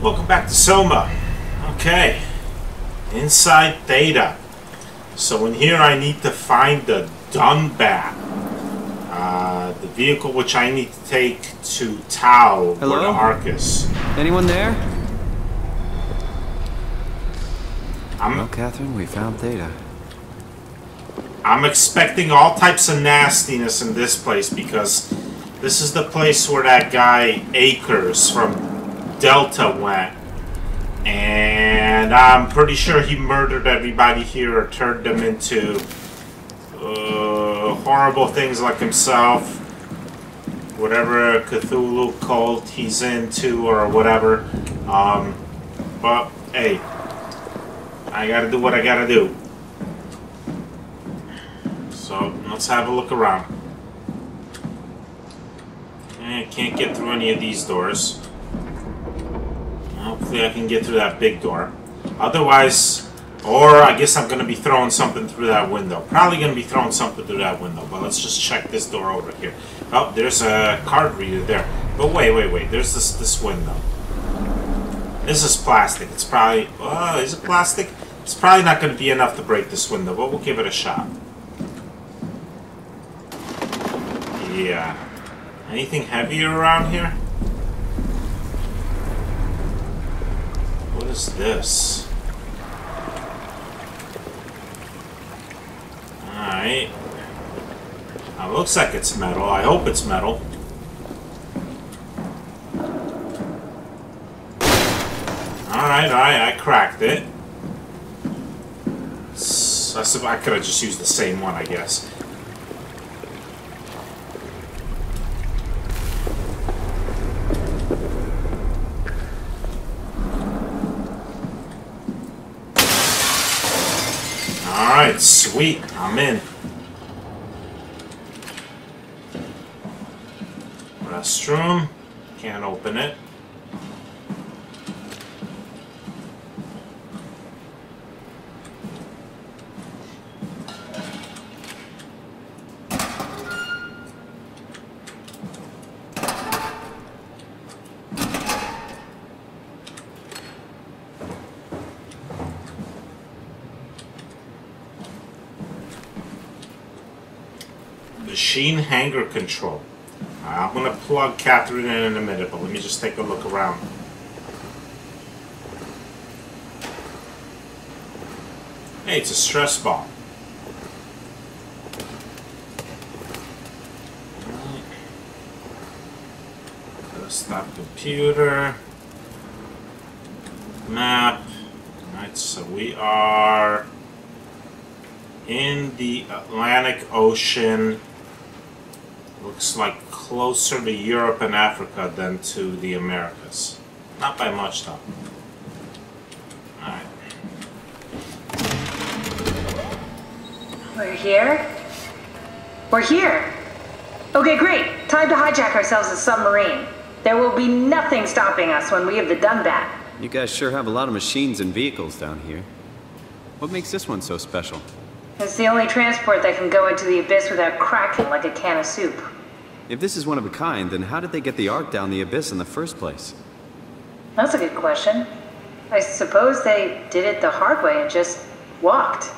Welcome back to SOMA. Okay, inside Theta. So in here I need to find the Dunbat, the vehicle which I need to take to Tau or to Arcus. Anyone there? Well, Catherine, we found Theta. I'm expecting all types of nastiness in this place because this is the place where that guy Akers from Delta went, and I'm pretty sure he murdered everybody here or turned them into horrible things like himself, whatever Cthulhu cult he's into or whatever. But hey, I gotta do what I gotta do. So let's have a look around. I can't get through any of these doors. Hopefully I can get through that big door. Otherwise, or I guess I'm going to be throwing something through that window. Probably going to be throwing something through that window. But let's just check this door over here. Oh, there's a card reader there. But wait. There's this window. This is plastic. It's probably... is it plastic? It's probably not going to be enough to break this window, but we'll give it a shot. Yeah. Anything heavier around here? What is this? Alright. Now, it looks like it's metal. I hope it's metal. Alright, I cracked it. I could have just used the same one, I guess. Alright, sweet. I'm in. Restroom. Can't open it. Machine hanger control. I'm going to plug Catherine in a minute, but let me just take a look around. Hey, it's a stress ball. Desktop computer. Map. Alright, so we are in the Atlantic Ocean. Looks like closer to Europe and Africa than to the Americas. Not by much, though. Alright. We're here? We're here! Okay, great! Time to hijack ourselves a submarine. There will be nothing stopping us when we have the Dunbat. You guys sure have a lot of machines and vehicles down here. What makes this one so special? It's the only transport that can go into the abyss without cracking like a can of soup. If this is one of a kind, then how did they get the Ark down the abyss in the first place? That's a good question. I suppose they did it the hard way and just walked.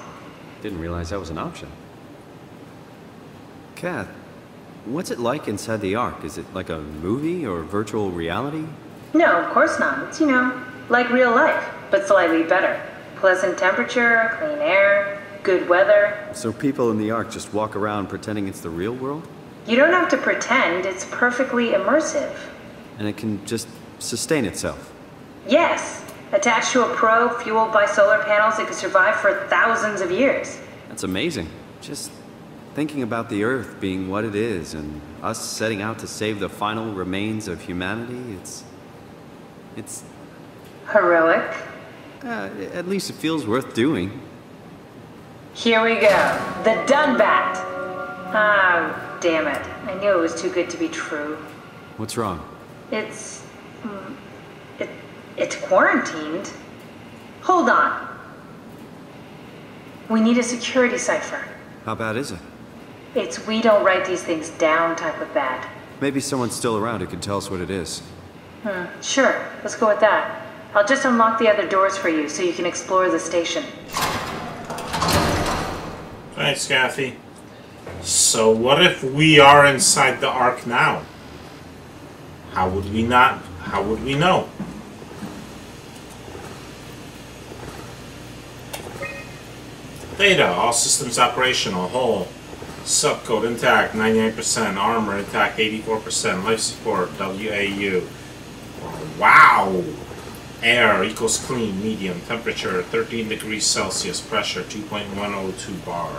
Didn't realize that was an option. Kath, what's it like inside the Ark? Is it like a movie or virtual reality? No, of course not. It's, like real life, but slightly better. Pleasant temperature, clean air, good weather. So people in the Ark just walk around pretending it's the real world? You don't have to pretend, it's perfectly immersive. And it can just sustain itself? Yes. Attached to a probe fueled by solar panels, it could survive for thousands of years. That's amazing. Just thinking about the Earth being what it is and us setting out to save the final remains of humanity, it's... Heroic? At least it feels worth doing. Here we go. The Dunbat! Ah, damn it. I knew it was too good to be true. What's wrong? It's quarantined. Hold on. We need a security cipher. How bad is it? It's we don't write these things down type of bad. Maybe someone's still around who can tell us what it is. Sure. Let's go with that. I'll just unlock the other doors for you so you can explore the station. Thanks, Kathy. So what if we are inside the Ark now? How would we not? How would we know? Data, all systems operational, whole. Subcode intact, 99%. Armor intact, 84%. Life support, WAU. Wow! Air equals clean, medium. Temperature, 13 degrees Celsius. Pressure, 2.102 bar.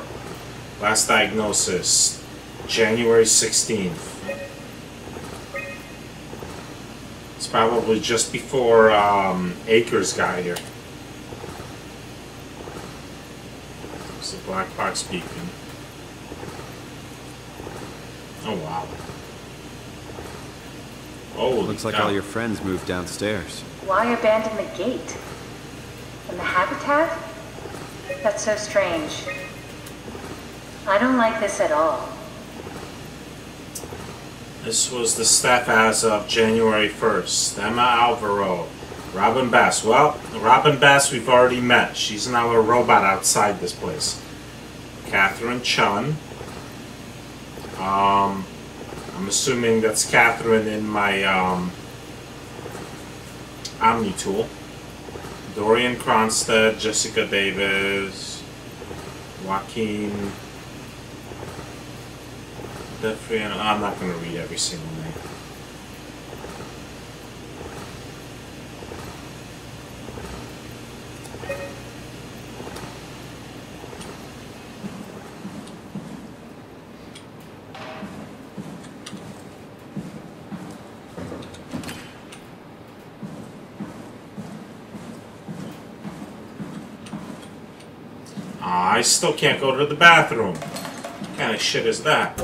Last diagnosis, January 16th. It's probably just before Akers got here. It's the black box beacon. Oh wow. Oh, looks like all your friends moved downstairs. Why abandon the gate? And the habitat? That's so strange. I don't like this at all. This was the staff as of January 1st. Emma Alvaro. Robin Bass. Well, Robin Bass we've already met. She's now a robot outside this place. Catherine Chun. I'm assuming that's Catherine in my Omni tool. Dorian Cronstead, Jessica Davis, Joaquin Defrian. I'm not going to read every single name. I still can't go to the bathroom. What kind of shit is that?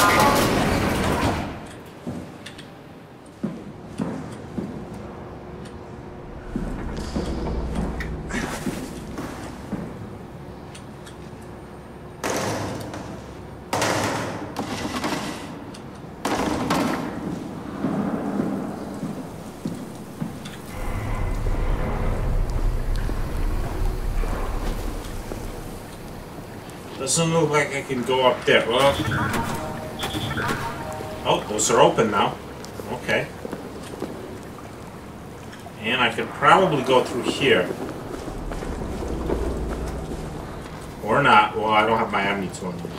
Doesn't look like I can go up there. Well, oh, those are open now. Okay. And I could probably go through here. Or not. Well, I don't have my Omni tool anymore.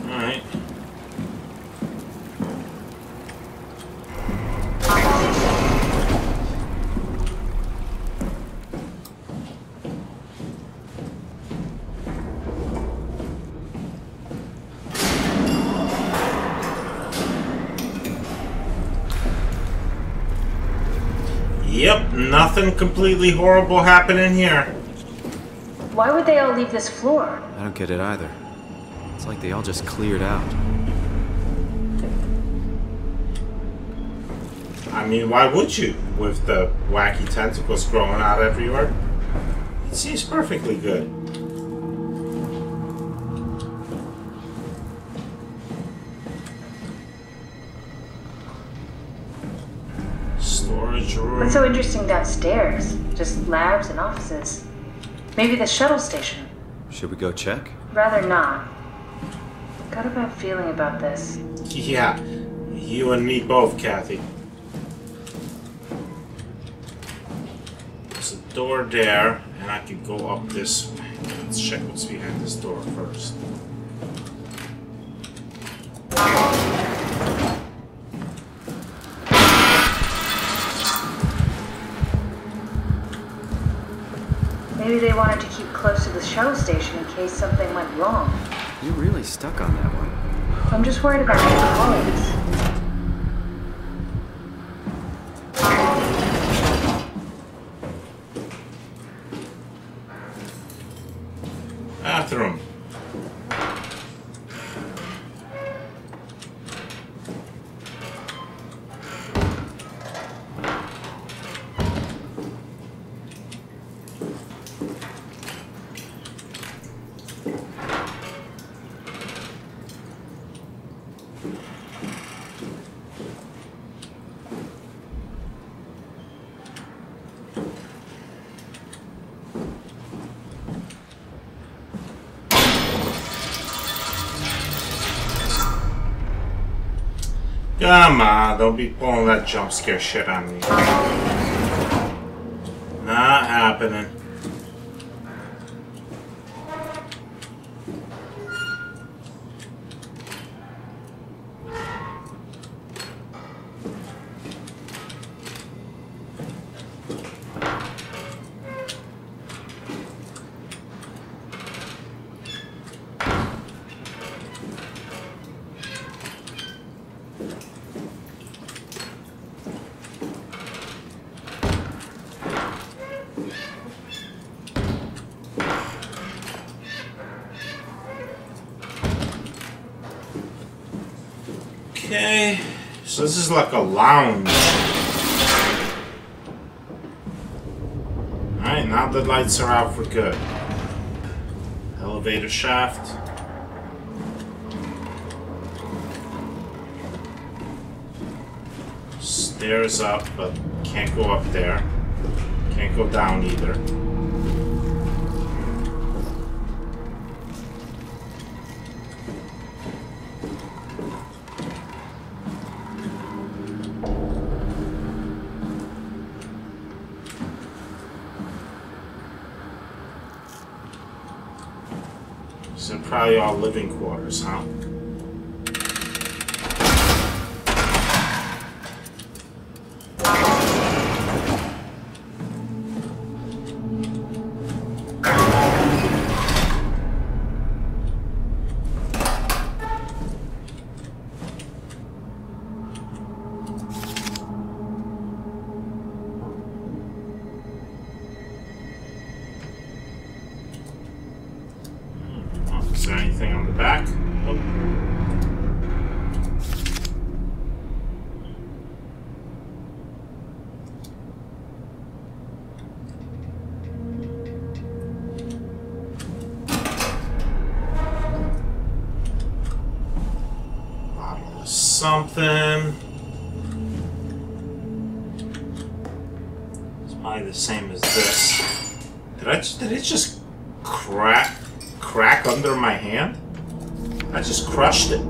Alright. Yep, nothing completely horrible happening here. Why would they all leave this floor? I don't get it either. It's like they all just cleared out. I mean, why would you? With the wacky tentacles growing out everywhere? It seems perfectly good. Storage room. What's so interesting downstairs? Just labs and offices. Maybe the shuttle station. Should we go check? Rather not. Got a bad feeling about this. Yeah, you and me both, Kathy. There's a door there, and I could go up this way. Let's check what's behind this door first. Maybe they wanted to keep close to the shuttle station in case something went wrong. You're really stuck on that one. I'm just worried about my colleagues. Bathroom. Come on, don't be pulling that jump scare shit on me. Not happening. Okay, so this is like a lounge. Alright, now the lights are out for good. Elevator shaft. Stairs up, but can't go up there. Can't go down either. So probably all living quarters, huh? Is there anything on the back? Nope. Bottle of something. It's probably the same as this. Did it just crack under my hand? I just crushed it.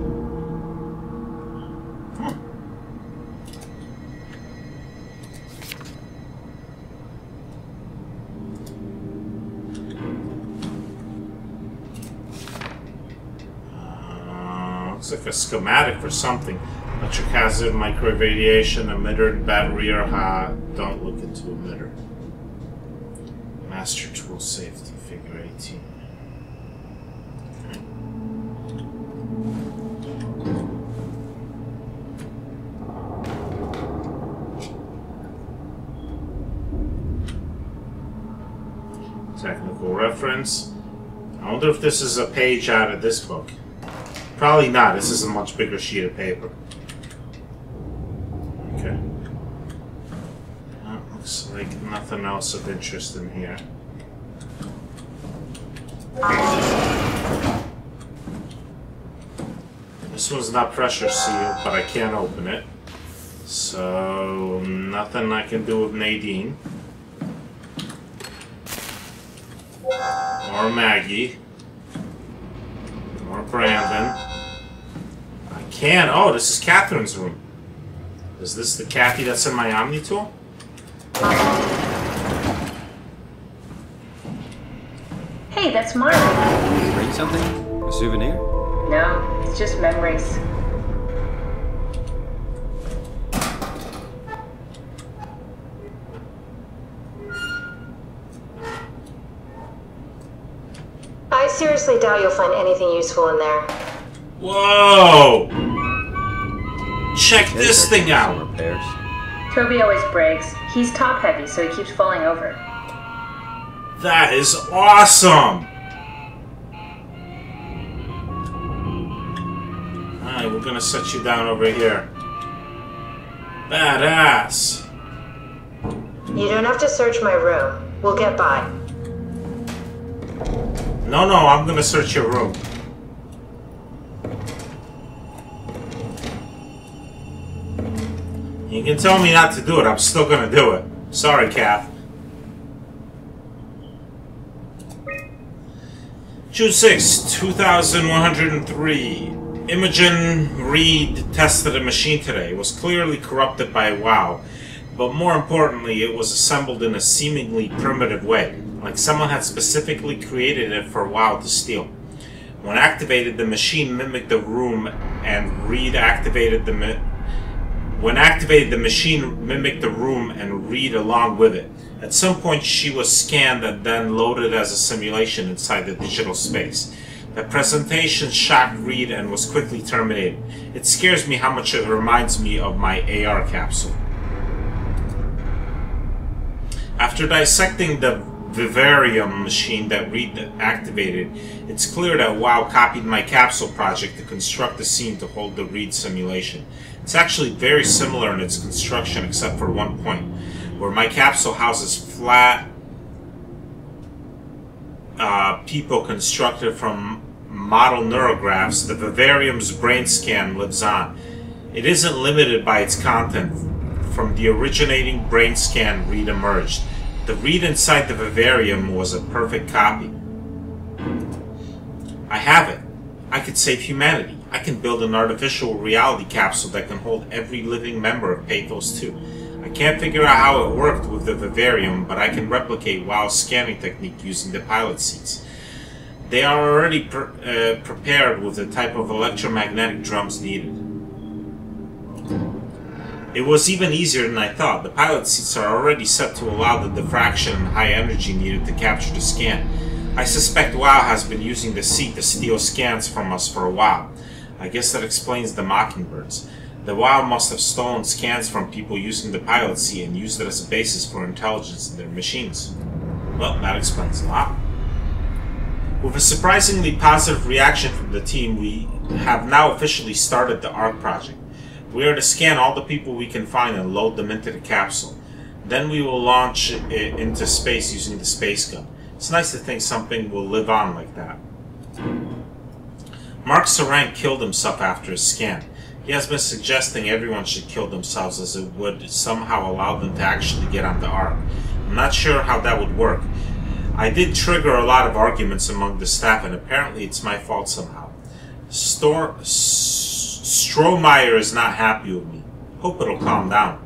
Looks like a schematic for something. Electric hazard, microwave radiation, emitter, battery are hot. Don't look into emitter. Master tool safety, figure 18. Technical reference. I wonder if this is a page out of this book. Probably not. This is a much bigger sheet of paper. Okay. Looks like nothing else of interest in here. This one's not pressure sealed, but I can't open it. So, nothing I can do with Nadine. Or Maggie. Or Brandon. I can't. Oh, this is Catherine's room. Is this the Kathy that's in my Omni tool? Hey, that's Marley. Did you bring something? A souvenir? No, it's just memories. I seriously doubt you'll find anything useful in there. Whoa! Check this thing out! Repairs. Toby always breaks. He's top heavy, so he keeps falling over. That is awesome! Alright, we're gonna set you down over here. Badass! You don't have to search my room. We'll get by. No, I'm gonna search your room. You can tell me not to do it, I'm still gonna do it. Sorry, Kath. June 6, 2103. Imogen Reed tested a machine today. It was clearly corrupted by WoW, but more importantly, it was assembled in a seemingly primitive way, like someone had specifically created it for WoW to steal. When activated, the machine mimicked the room, and Reed activated the When activated, the machine mimicked the room and Reed along with it. At some point, she was scanned and then loaded as a simulation inside the digital space. The presentation shocked Reed and was quickly terminated. It scares me how much it reminds me of my AR capsule. After dissecting the vivarium machine that Reed activated, it's clear that WoW copied my capsule project to construct the scene to hold the Reed simulation. It's actually very similar in its construction except for one point, where my capsule houses flat people constructed from model neurographs. The vivarium's brain scan lives on. It isn't limited by its content. From the originating brain scan, Reed emerged. The Reed inside the vivarium was a perfect copy. I have it. I could save humanity. I can build an artificial reality capsule that can hold every living member of Pathos 2. I can't figure out how it worked with the vivarium, but I can replicate WoW's scanning technique using the pilot seats. They are already prepared with the type of electromagnetic drums needed. It was even easier than I thought. The pilot seats are already set to allow the diffraction and high energy needed to capture the scan. I suspect WoW has been using the seat to steal scans from us for a while. I guess that explains the Mockingbirds. The WoW must have stolen scans from people using the pilot seat and used it as a basis for intelligence in their machines. Well, that explains a lot. With a surprisingly positive reaction from the team, we have now officially started the ARC project. We are to scan all the people we can find and load them into the capsule. Then we will launch it into space using the space gun. It's nice to think something will live on like that. Mark Sarang killed himself after his scan. He has been suggesting everyone should kill themselves as it would somehow allow them to actually get on the ARC. I'm not sure how that would work. I did trigger a lot of arguments among the staff, and apparently it's my fault somehow. Strohmeyer is not happy with me. Hope it'll calm down.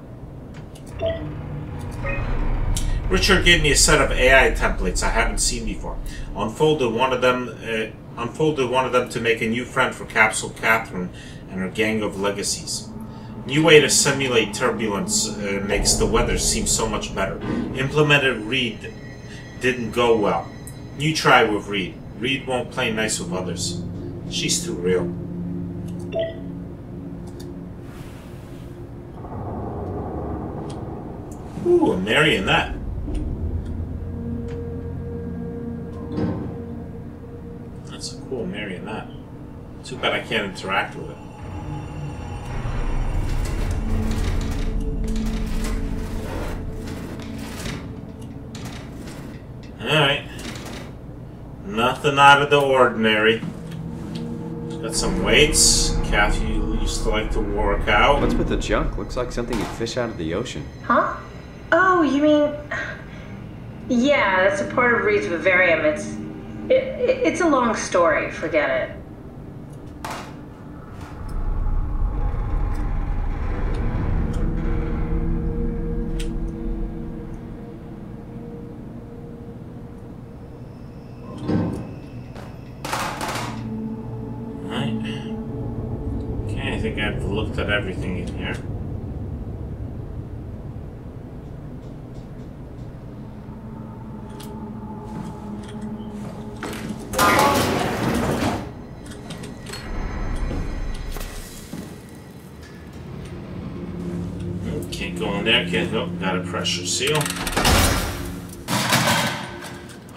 Richard gave me a set of AI templates I haven't seen before. Unfolded one of them to make a new friend for Capsule Catherine and her gang of legacies. New way to simulate turbulence makes the weather seem so much better. Implemented Reed didn't go well. New try with Reed. Reed won't play nice with others. She's too real. Ooh, a marionette. That's a cool marionette. Too bad I can't interact with it. Alright. Nothing out of the ordinary. Got some weights. Kathy used to like to work out. What's with the junk? Looks like something you'd fish out of the ocean. Huh? Oh, you mean... Yeah, that's a part of Reed's vivarium. It's a long story. Forget it. Right. Okay, I think I've looked at everything in here. Can't go in there, can't go. Got a pressure seal.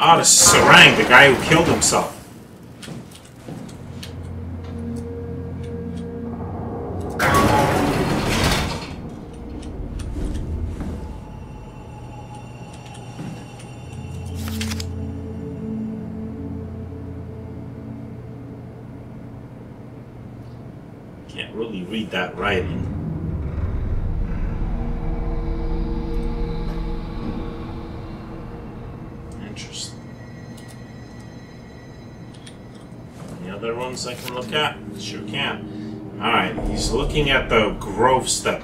Oh, this is Sarang, the guy who killed himself. Can't really read that writing. Interesting. Any other ones I can look at? Sure can. Alright, he's looking at the growths that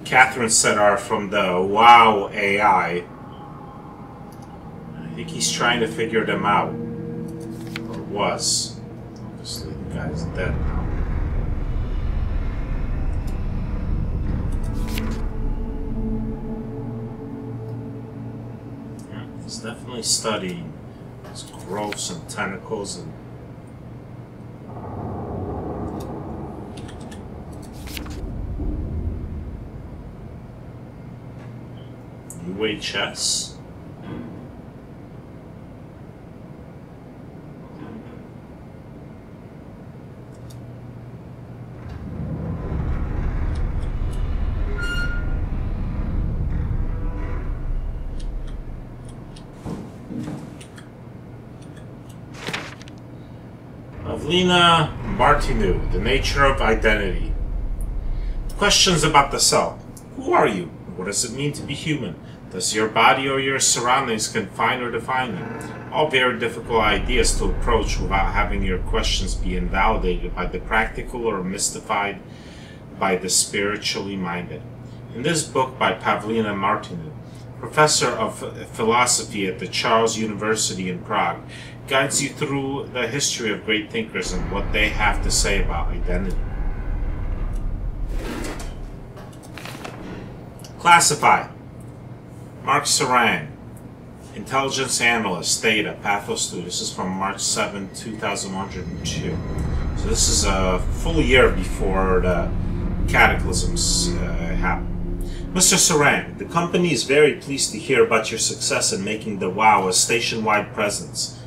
Catherine said are from the WoW AI. I think he's trying to figure them out. Or was. Obviously, the guy's dead now. Yeah, he's definitely studying his growths and tentacles and weight chess. Pavlina Martinu, The Nature of Identity. Questions about the self. Who are you? What does it mean to be human? Does your body or your surroundings confine or define you? All very difficult ideas to approach without having your questions be invalidated by the practical or mystified by the spiritually minded. In this book by Pavlina Martinu, professor of philosophy at the Charles University in Prague, guides you through the history of great thinkers and what they have to say about identity. Classify. Mark Sarang, Intelligence Analyst, Data, Pathos 2. This is from March 7, 2102. So this is a full year before the cataclysms happened. Mr. Sarang, the company is very pleased to hear about your success in making the WoW a station-wide presence.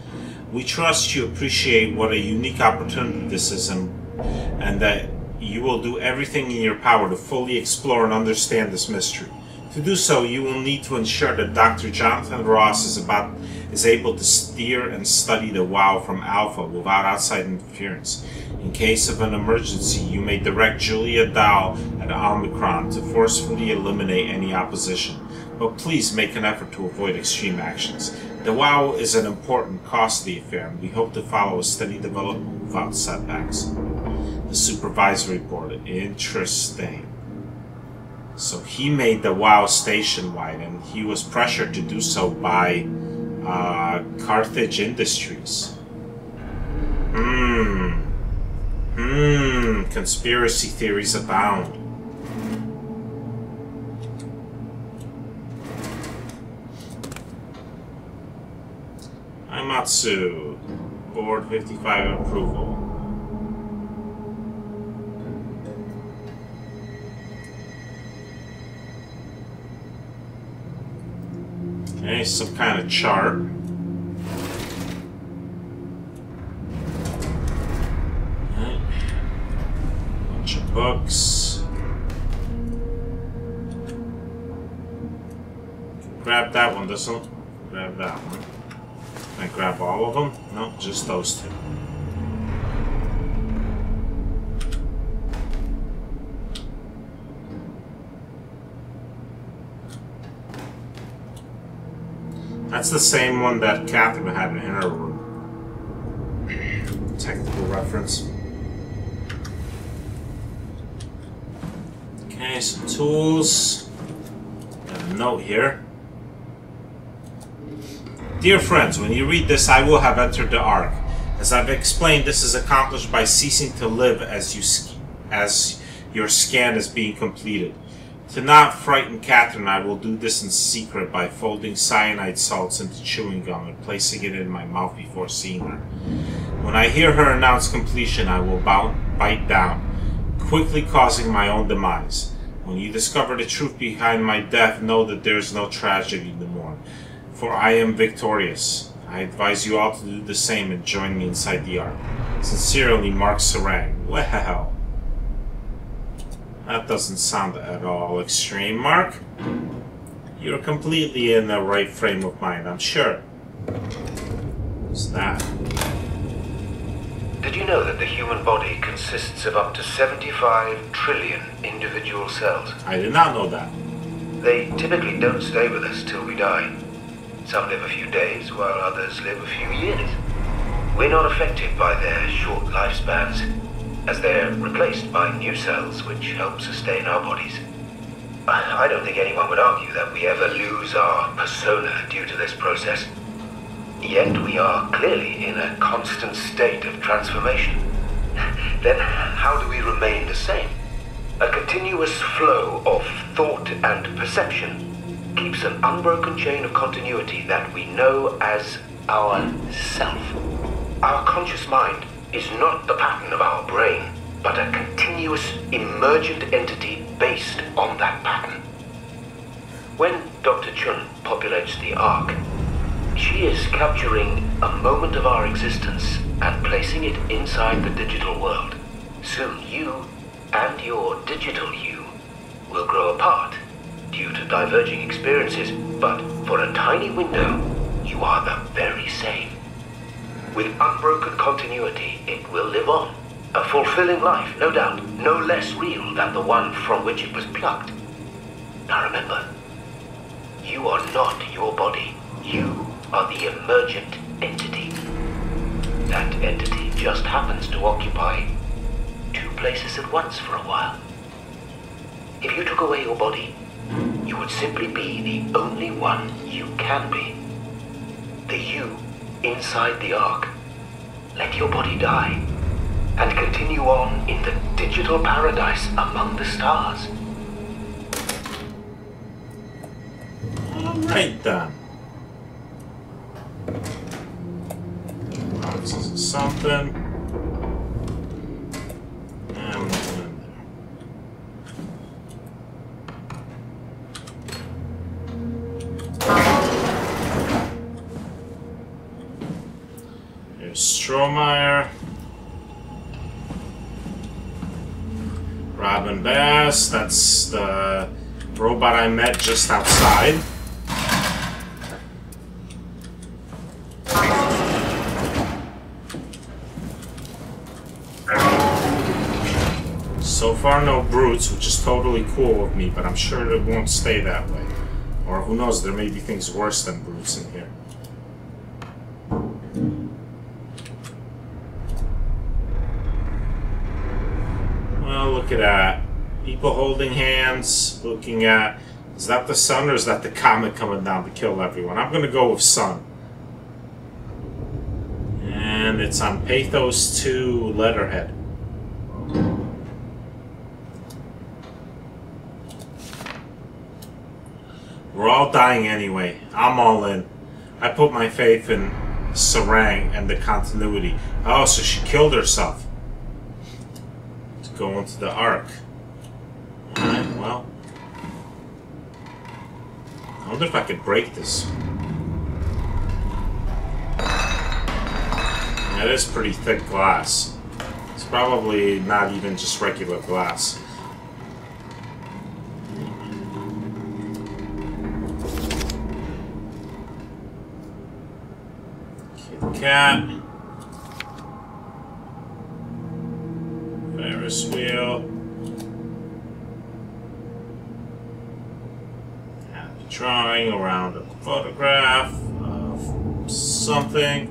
We trust you appreciate what a unique opportunity this is and that you will do everything in your power to fully explore and understand this mystery. To do so, you will need to ensure that Dr. Jonathan Ross is able to steer and study the WoW from Alpha without outside interference. In case of an emergency, you may direct Julia Dahl at Omicron to forcefully eliminate any opposition, but please make an effort to avoid extreme actions. The WoW is an important, costly affair, and we hope to follow a steady development without setbacks. The Supervisory Board. Interesting. So he made the WoW station-wide, and he was pressured to do so by Carthage Industries. Conspiracy theories abound. Aimatsu. Board 55 approval. Okay, some kind of chart. Okay. Bunch of books. Grab that one, doesn't grab that one. Can I grab all of them? No, just those two. That's the same one that Catherine had in her room. Technical reference. Okay, some tools. Got a note here. Dear friends, when you read this, I will have entered the Ark. As I've explained, this is accomplished by ceasing to live as your scan is being completed. To not frighten Catherine, I will do this in secret by folding cyanide salts into chewing gum and placing it in my mouth before seeing her. When I hear her announce completion, I will bite down, quickly causing my own demise. When you discover the truth behind my death, know that there is no tragedy to mourn, for I am victorious. I advise you all to do the same and join me inside the Ark. Sincerely, Mark Sarang. Well, that doesn't sound at all extreme, Mark. You're completely in the right frame of mind, I'm sure. What's that? Did you know that the human body consists of up to 75 trillion individual cells? I did not know that. They typically don't stay with us till we die. Some live a few days, while others live a few years. We're not affected by their short lifespans. as they're replaced by new cells which help sustain our bodies. I don't think anyone would argue that we ever lose our persona due to this process. Yet we are clearly in a constant state of transformation. Then how do we remain the same? A continuous flow of thought and perception keeps an unbroken chain of continuity that we know as our self. Our conscious mind is not the pattern of our brain, but a continuous emergent entity based on that pattern. When Dr. Chun populates the Ark, she is capturing a moment of our existence and placing it inside the digital world. Soon you and your digital you will grow apart due to diverging experiences, but for a tiny window, you are the very same. With unbroken continuity, it will live on. A fulfilling life, no doubt, no less real than the one from which it was plucked. Now remember, you are not your body. You are the emergent entity. That entity just happens to occupy two places at once for a while. If you took away your body, you would simply be the only one you can be. The you inside the Ark. Let your body die and continue on in the digital paradise among the stars. Alright then. This is something. And nothing in there. Here's Strohmeyer. Robin Bass, that's the robot I met just outside. So far no brutes, which is totally cool with me, but I'm sure it won't stay that way. Or who knows, there may be things worse than brutes in here. Well, look at that. People holding hands, looking at... Is that the sun or is that the comet coming down to kill everyone? I'm gonna go with sun. And it's on Pathos 2 letterhead. We're all dying anyway. I'm all in. I put my faith in Sarang and the continuity. Oh, so she killed herself to go into the Ark. Alright, well. I wonder if I could break this. That is pretty thick glass. It's probably not even just regular glass. Cat. Ferris wheel. And a drawing around a photograph of something.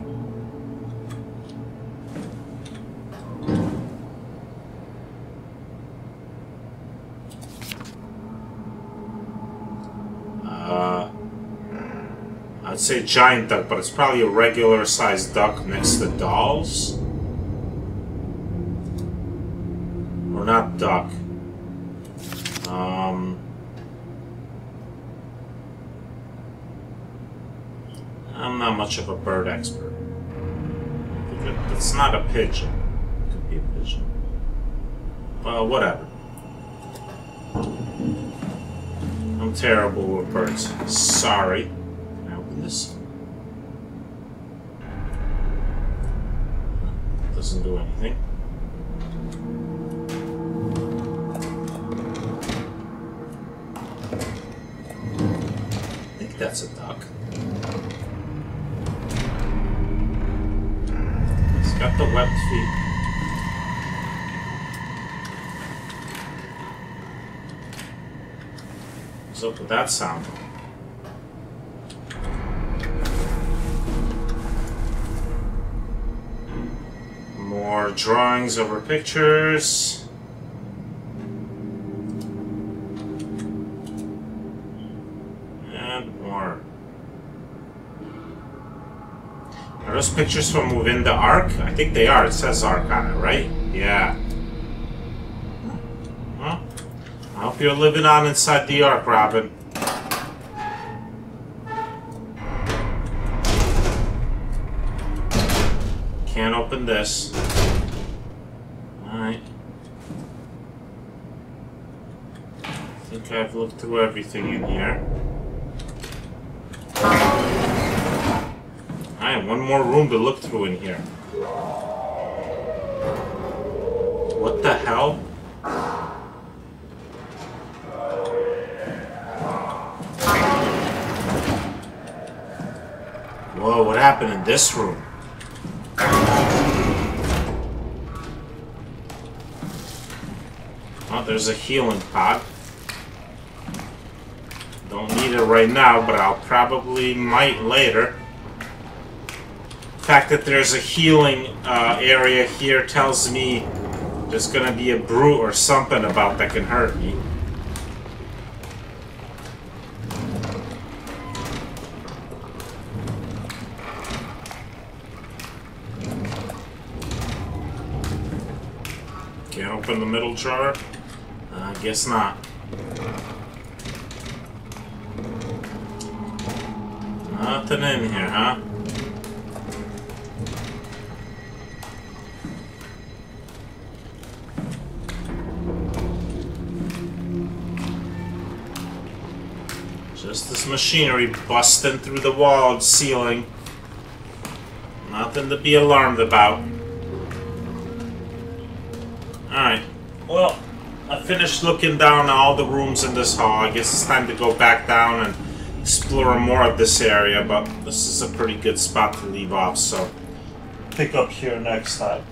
I'd say giant duck, but it's probably a regular sized duck next to dolls. Or not duck. I'm not much of a bird expert. It's not a pigeon. It could be a pigeon. Well, whatever. I'm terrible with birds. Sorry. This doesn't do anything. I think that's a duck. It's got the webbed feet. What's up with that sound? More More drawings over pictures. And more. Are those pictures from within the Ark? I think they are. It says Ark on it, right? Yeah. Well, I hope you're living on inside the Ark, Robin. Can't open this. Alright. I think I've looked through everything in here. Alright, one more room to look through in here. What the hell? Whoa, what happened in this room? Oh, there's a healing pot. Don't need it right now, but I'll probably might later. The fact that there's a healing area here tells me there's gonna be a brute or something about that can hurt me. Can't open the middle drawer? I guess not. Nothing in here, huh? Just this machinery busting through the wall and ceiling. Nothing to be alarmed about. Alright, well, I finished looking down all the rooms in this hall. I guess it's time to go back down and explore more of this area, but this is a pretty good spot to leave off, so pick up here next time.